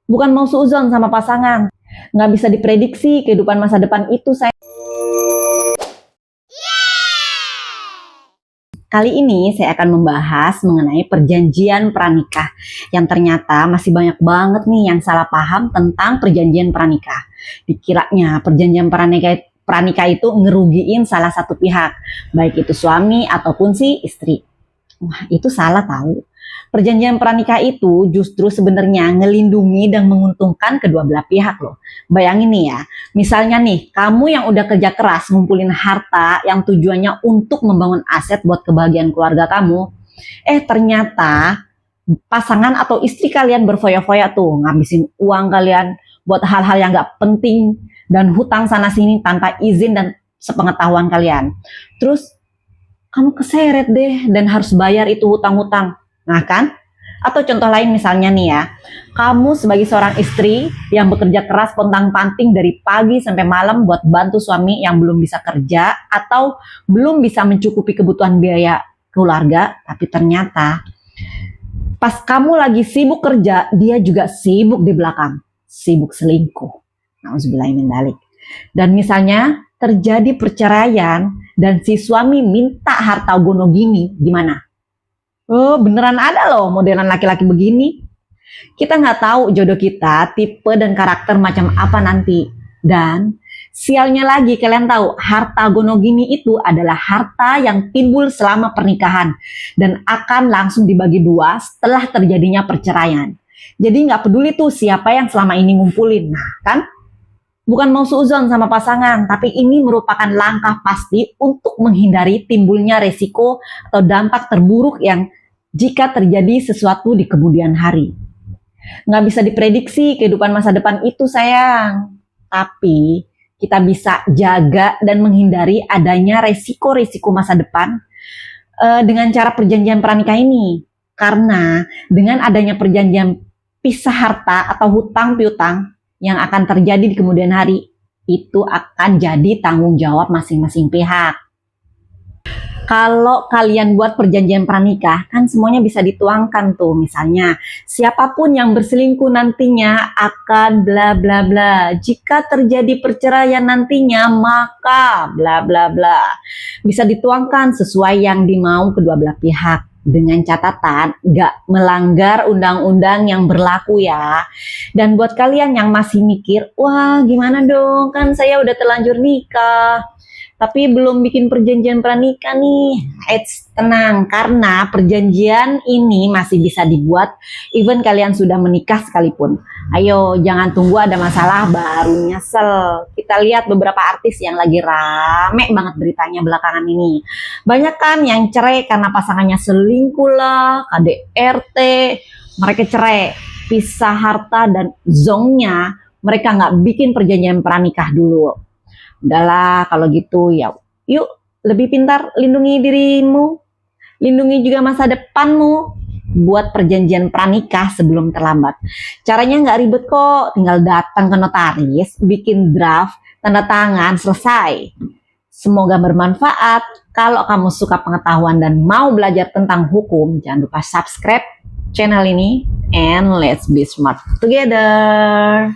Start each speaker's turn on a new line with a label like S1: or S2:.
S1: Bukan mau suuzon sama pasangan. Nggak bisa diprediksi kehidupan masa depan itu, saya. Kali ini saya akan membahas mengenai perjanjian pranikah yang ternyata masih banyak banget nih yang salah paham tentang perjanjian pranikah. Dikiranya perjanjian pranikah itu ngerugiin salah satu pihak, baik itu suami ataupun si istri. Wah, itu salah tahu. Perjanjian pranikah itu justru sebenarnya ngelindungi dan menguntungkan kedua belah pihak loh. Bayangin nih ya, misalnya nih, kamu yang udah kerja keras ngumpulin harta yang tujuannya untuk membangun aset buat kebahagiaan keluarga kamu, ternyata pasangan atau istri kalian berfoya-foya tuh, ngabisin uang kalian buat hal-hal yang gak penting dan hutang sana sini tanpa izin dan sepengetahuan kalian. Terus kamu keseret deh dan harus bayar itu hutang-hutang. Nah kan? Atau contoh lain misalnya nih ya, kamu sebagai seorang istri yang bekerja keras pontang-panting dari pagi sampai malam buat bantu suami yang belum bisa kerja atau belum bisa mencukupi kebutuhan biaya keluarga, tapi ternyata pas kamu lagi sibuk kerja, dia juga sibuk di belakang, sibuk selingkuh. Nauzubillahimindzalik. Dan misalnya terjadi perceraian dan si suami minta harta gono gini, gimana? Oh, beneran ada loh modelan laki-laki begini. Kita nggak tahu jodoh kita, tipe dan karakter macam apa nanti. Dan sialnya lagi, kalian tahu harta gono gini itu adalah harta yang timbul selama pernikahan dan akan langsung dibagi dua setelah terjadinya perceraian. Jadi nggak peduli tuh siapa yang selama ini ngumpulin. Nah kan? Bukan mau suuzon sama pasangan, tapi ini merupakan langkah pasti untuk menghindari timbulnya resiko atau dampak terburuk yang jika terjadi sesuatu di kemudian hari. Nggak bisa diprediksi kehidupan masa depan itu, sayang. Tapi kita bisa jaga dan menghindari adanya resiko-resiko masa depan dengan cara perjanjian pranikah ini. Karena dengan adanya perjanjian pisah harta atau hutang piutang yang akan terjadi di kemudian hari, itu akan jadi tanggung jawab masing-masing pihak. Kalau kalian buat perjanjian pranikah, kan semuanya bisa dituangkan tuh. Misalnya, siapapun yang berselingkuh nantinya akan bla bla bla. Jika terjadi perceraian nantinya, maka bla bla bla. Bisa dituangkan sesuai yang dimau kedua belah pihak. Dengan catatan gak melanggar undang-undang yang berlaku ya. Dan buat kalian yang masih mikir, wah gimana dong, kan saya udah terlanjur nikah tapi belum bikin perjanjian pranikah nih. Tenang, karena perjanjian ini masih bisa dibuat even kalian sudah menikah sekalipun. Ayo, jangan tunggu ada masalah baru nyesel. Kita lihat beberapa artis yang lagi rame banget beritanya belakangan ini. Banyak kan yang cerai karena pasangannya selingkuh lah, KDRT, mereka cerai, pisah harta dan zongnya mereka nggak bikin perjanjian pranikah dulu. Udahlah kalau gitu ya, yuk lebih pintar lindungi dirimu, lindungi juga masa depanmu. Buat perjanjian pranikah sebelum terlambat. Caranya nggak ribet kok, tinggal datang ke notaris, bikin draft, tanda tangan, selesai. Semoga bermanfaat. Kalau kamu suka pengetahuan dan mau belajar tentang hukum, jangan lupa subscribe channel ini and let's be smart together.